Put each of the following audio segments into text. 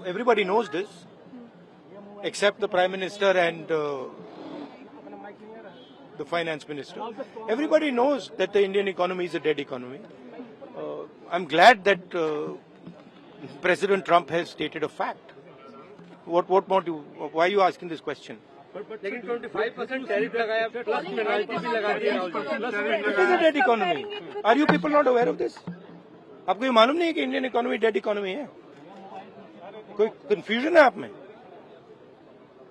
everybody knows this, except the Prime Minister and the Finance Minister. Everybody knows that the Indian economy is a dead economy. I'm glad that President Trump has stated a fact. What more do? Why are you asking this question? लेकिन 25% tariff लगाया plus penalty भी लगा दी है। It is a dead economy. Are you people not aware of this? आपको ये मालूम नहीं है कि इंडियन इकोनॉमी डेड इकोनॉमी है? कोई कंफ्यूजन है आप में?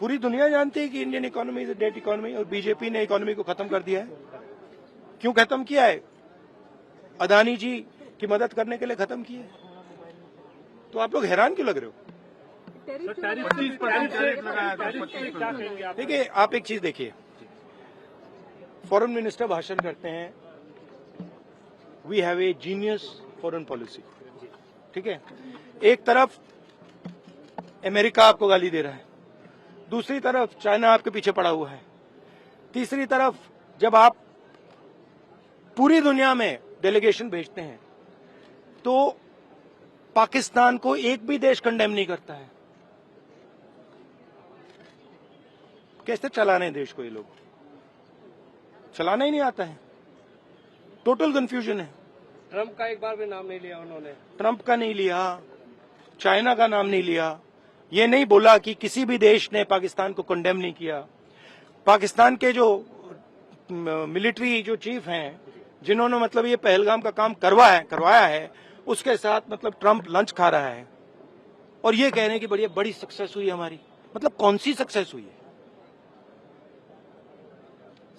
पूरी दुनिया जानती है कि Indian economy is a dead economy और बीजेपी ने इकोनॉमी को खत्म कर दिया है। क्यों खत्म किया है? अदानी जी की मदद करने के लिए खत्म किया है। तो आप लोग हैरान क्यों लग रहे हो? देखिए, आप एक चीज देखिए, फॉरेन मिनिस्टर भाषण करते हैं, we have a genius foreign policy, ठीक है। एक तरफ अमेरिका आपको गाली दे रहा है, दूसरी तरफ चाइना आपके पीछे पड़ा हुआ है, तीसरी तरफ जब आप पूरी दुनिया में डेलीगेशन भेजते हैं तो पाकिस्तान को एक भी देश कंडेम नहीं करता है। कैसे चलाने देश को? ये लोग चलाना ही नहीं आता है। टोटल कंफ्यूजन है। ट्रंप का एक बार भी नाम नहीं लिया उन्होंने। ट्रंप का नहीं लिया, चाइना का नाम नहीं लिया, ये नहीं बोला कि किसी भी देश ने पाकिस्तान को कंडेम नहीं किया। पाकिस्तान के जो मिलिट्री जो चीफ हैं, जिन्होंने मतलब ये पहलगाम का काम करवाया है, उसके साथ मतलब ट्रंप लंच खा रहा है और ये कह रहे हैं कि बड़ी सक्सेस हुई हमारी। मतलब कौन सी सक्सेस हुई है?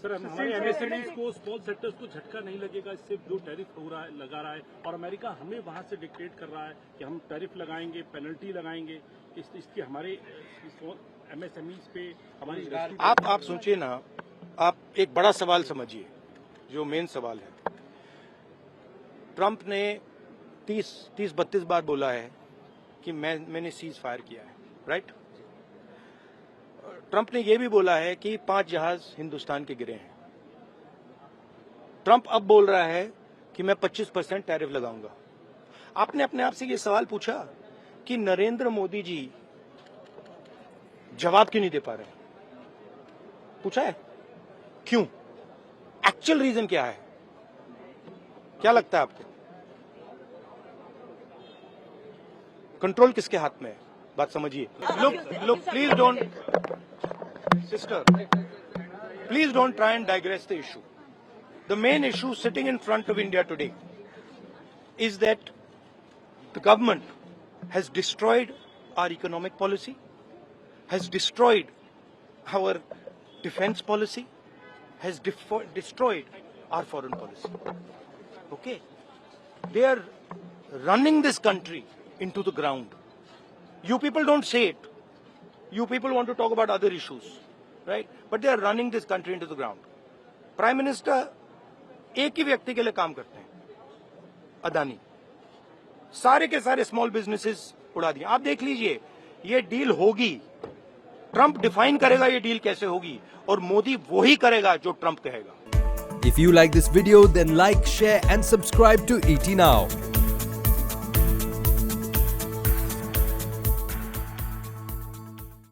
सर, हमारे एमएसएमईज को, स्मॉल सेक्टर्स को झटका नहीं लगेगा इससे जो टैरिफ हो रहा है, लगा रहा है, और अमेरिका हमें वहां से डिक्टेट कर रहा है कि हम टैरिफ लगाएंगे, पेनल्टी लगाएंगे, इसकी हमारे एमएसएमईज पे हमारी। आप सोचिए ना, आप एक बड़ा सवाल समझिए, जो मेन सवाल है। ट्रंप ने 30-32 बार बोला है कि मैंने सीज फायर किया है, राइट। ट्रंप ने यह भी बोला है कि 5 जहाज हिंदुस्तान के गिरे हैं। ट्रंप अब बोल रहा है कि मैं 25% टैरिफ लगाऊंगा। आपने अपने आप से यह सवाल पूछा कि नरेंद्र मोदी जी जवाब क्यों नहीं दे पा रहे? पूछा है क्यों? एक्चुअल रीजन क्या है? क्या लगता है आपको? कंट्रोल किसके हाथ में है? बात समझिए। Look, please don't, sister, please don't try and digress the issue. The main issue sitting in front of India today is that the government has destroyed our economic policy, has destroyed our defense policy, has destroyed our foreign policy. Okay? They are running this country into the ground. You people don't say it. You people want to talk about other issues, right? But they are running this country into the ground. Prime Minister एक ही व्यक्ति के लिए काम करते हैं, अदानी। सारे के सारे स्मॉल बिजनेसेस उड़ा दिए। आप देख लीजिए, ये डील होगी, ट्रंप डिफाइन करेगा ये डील कैसे होगी, और मोदी वही करेगा जो ट्रंप कहेगा। If you like this video, then like, share and subscribe to ET Now.